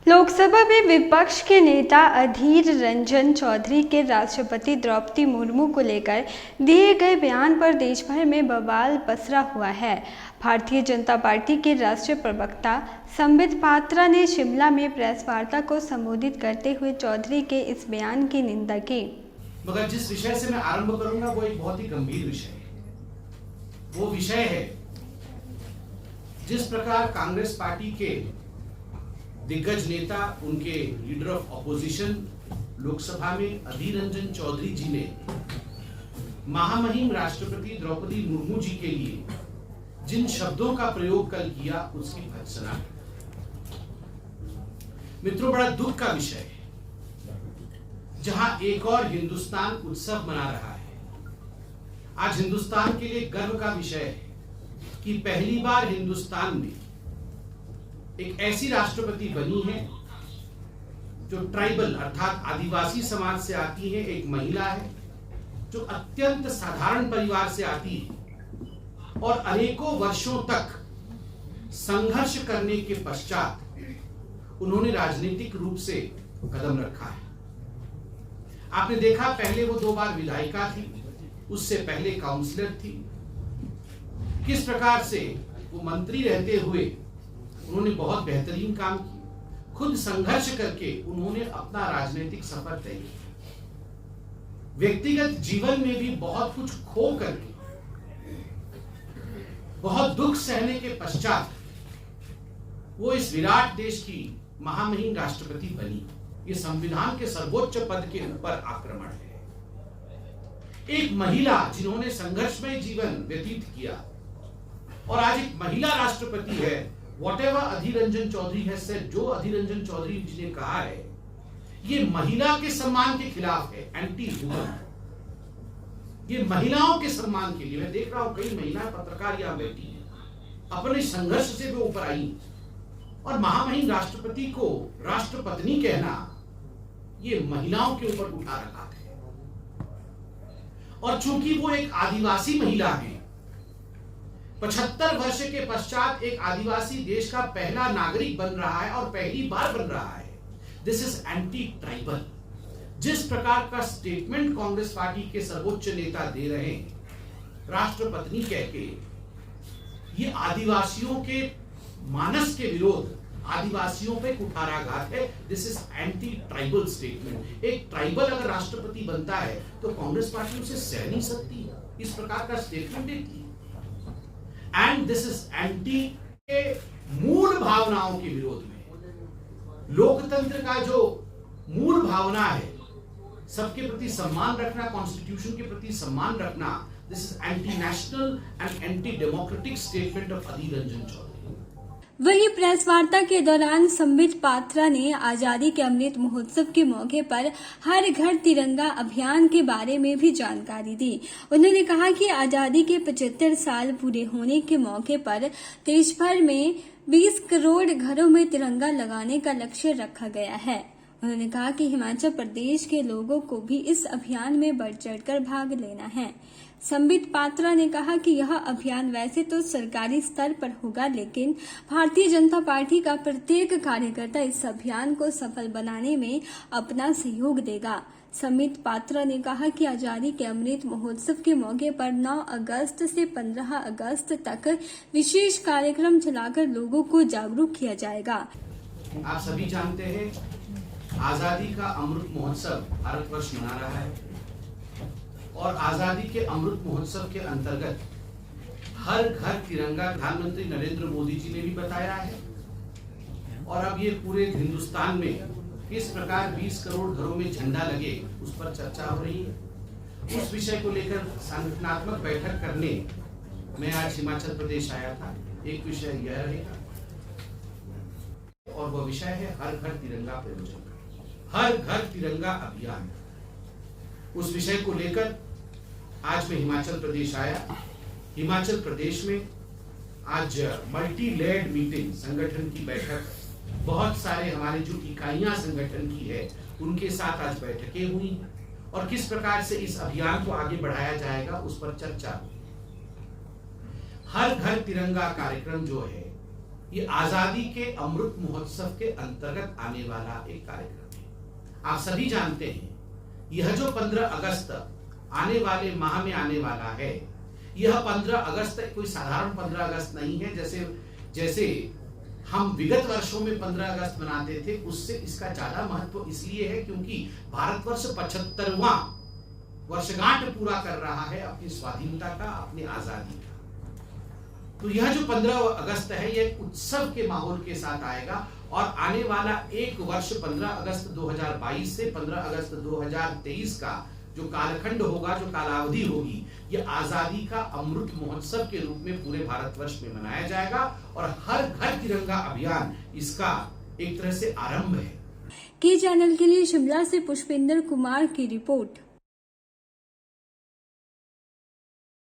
लोकसभा में विपक्ष के नेता अधीर रंजन चौधरी के राष्ट्रपति द्रौपदी मुर्मू को लेकर दिए गए बयान पर देश भर में बवाल पसरा हुआ है। भारतीय जनता पार्टी के राष्ट्रीय प्रवक्ता संबित पात्रा ने शिमला में प्रेस वार्ता को संबोधित करते हुए चौधरी के इस बयान की निंदा की। मगर जिस विषय से मैं आरंभ करूंगा वो एक बहुत ही गंभीर विषय है। वो विषय है जिस प्रकार कांग्रेस पार्टी के दिग्गज नेता, उनके लीडर ऑफ ऑपोजिशन लोकसभा में अधीर रंजन चौधरी जी ने महामहिम राष्ट्रपति द्रौपदी मुर्मू जी के लिए जिन शब्दों का प्रयोग कल किया उसकी भर्त्सना। मित्रों, बड़ा दुख का विषय है जहां एक और हिंदुस्तान उत्सव मना रहा है। आज हिंदुस्तान के लिए गर्व का विषय है कि पहली बार हिंदुस्तान में एक ऐसी राष्ट्रपति बनी है जो ट्राइबल अर्थात आदिवासी समाज से आती है, एक महिला है जो अत्यंत साधारण परिवार से आती है और अनेकों वर्षों तक संघर्ष करने के पश्चात उन्होंने राजनीतिक रूप से कदम रखा है। आपने देखा, पहले वो 2 बार विधायिका थी, उससे पहले काउंसलर थी। किस प्रकार से वो मंत्री रहते हुए उन्होंने बहुत बेहतरीन काम किया। खुद संघर्ष करके उन्होंने अपना राजनीतिक सफर तय किया। व्यक्तिगत जीवन में भी बहुत कुछ खो करके, बहुत दुख सहने के पश्चात वो इस विराट देश की महामहिम राष्ट्रपति बनी। ये संविधान के सर्वोच्च पद के ऊपर आक्रमण है। एक महिला जिन्होंने संघर्षमय जीवन व्यतीत किया और आज एक महिला राष्ट्रपति है। Whatever अधीर रंजन चौधरी है से जो अधीर रंजन चौधरी जी ने कहा है, ये महिला के सम्मान के खिलाफ है, एंटी वुमन। ये महिलाओं के सम्मान के लिए। मैं देख रहा हूं कई महिलाएं पत्रकार यहां बैठी हैं, अपने संघर्ष से वो ऊपर आई और महामहिम राष्ट्रपति को राष्ट्रपत्नी कहना, ये महिलाओं के ऊपर उठा रखा है। और चूंकि वो एक आदिवासी महिला है, 75 वर्ष के पश्चात एक आदिवासी देश का पहला नागरिक बन रहा है और पहली बार बन रहा है। This is anti tribal. जिस प्रकार का स्टेटमेंट कांग्रेस पार्टी के सर्वोच्च नेता दे रहे हैं राष्ट्रपत्नी कह के, ये आदिवासियों के मानस के विरोध, आदिवासियों पे कुठाराघात है। This is anti tribal statement. एक ट्राइबल अगर राष्ट्रपति बनता है तो कांग्रेस पार्टी उसे सह नहीं सकती इस प्रकार का स्टेटमेंट देती है। एंड दिस इज एंटी के मूल भावनाओं के विरोध में। लोकतंत्र का जो मूल भावना है, सबके प्रति सम्मान रखना, कॉन्स्टिट्यूशन के प्रति सम्मान रखना, this is anti national and anti democratic statement of Adhir Ranjan Chowdhury. वहीं प्रेस वार्ता के दौरान संबित पात्रा ने आजादी के अमृत महोत्सव के मौके पर हर घर तिरंगा अभियान के बारे में भी जानकारी दी। उन्होंने कहा कि आजादी के 75 साल पूरे होने के मौके पर देश भर में 20 करोड़ घरों में तिरंगा लगाने का लक्ष्य रखा गया है। उन्होंने कहा कि हिमाचल प्रदेश के लोगों को भी इस अभियान में बढ़ चढ़कर भाग लेना है। संबित पात्रा ने कहा कि यह अभियान वैसे तो सरकारी स्तर पर होगा, लेकिन भारतीय जनता पार्टी का प्रत्येक कार्यकर्ता इस अभियान को सफल बनाने में अपना सहयोग देगा। संबित पात्रा ने कहा कि आजादी के अमृत महोत्सव के मौके पर 9 अगस्त से 15 अगस्त तक विशेष कार्यक्रम चलाकर लोगों को जागरूक किया जाएगा। आप सभी जानते हैं, आजादी का अमृत महोत्सव भारतवर्ष मना रहा है और आजादी के अमृत महोत्सव के अंतर्गत हर घर तिरंगा प्रधानमंत्री नरेंद्र मोदी जी ने भी बताया है। और अब ये पूरे हिंदुस्तान में किस प्रकार 20 करोड़ घरों में झंडा लगे, उस पर चर्चा हो रही है। उस विषय को लेकर संगठनात्मक बैठक करने मैं आज हिमाचल प्रदेश आया था। एक विषय यह रहेगा और वह विषय है हर घर तिरंगा प्रयोजन, हर घर तिरंगा अभियान। उस विषय को लेकर आज मैं हिमाचल प्रदेश आया। हिमाचल प्रदेश में आज मल्टी लेयर्ड मीटिंग, संगठन की बैठक, बहुत सारे हमारे जो इकाइयां संगठन की है उनके साथ आज बैठकें हुई और किस प्रकार से इस अभियान को आगे बढ़ाया जाएगा उस पर चर्चा हुई। हर घर तिरंगा कार्यक्रम जो है ये आजादी के अमृत महोत्सव के अंतर्गत आने वाला एक कार्यक्रम है। आप सभी जानते हैं यह जो 15 अगस्त आने वाले माह में आने वाला है, यह 15 अगस्त कोई साधारण 15 अगस्त नहीं है। जैसे हम विगत वर्षों में 15 अगस्त मनाते थे, उससे इसका ज्यादा महत्व इसलिए है क्योंकि भारतवर्ष 75वां वर्षगांठ पूरा कर रहा है अपनी स्वाधीनता का, अपनी आजादी का। तो यह जो 15 अगस्त है यह उत्सव के माहौल के साथ आएगा और आने वाला एक वर्ष 15 अगस्त 2022 से 15 अगस्त 2023 का जो कालखंड होगा, जो कालावधि होगी, यह आजादी का अमृत महोत्सव के रूप में पूरे भारतवर्ष में मनाया जाएगा और हर घर तिरंगा अभियान इसका एक तरह से आरंभ है। के चैनल के लिए शिमला से पुष्पेंद्र कुमार की रिपोर्ट।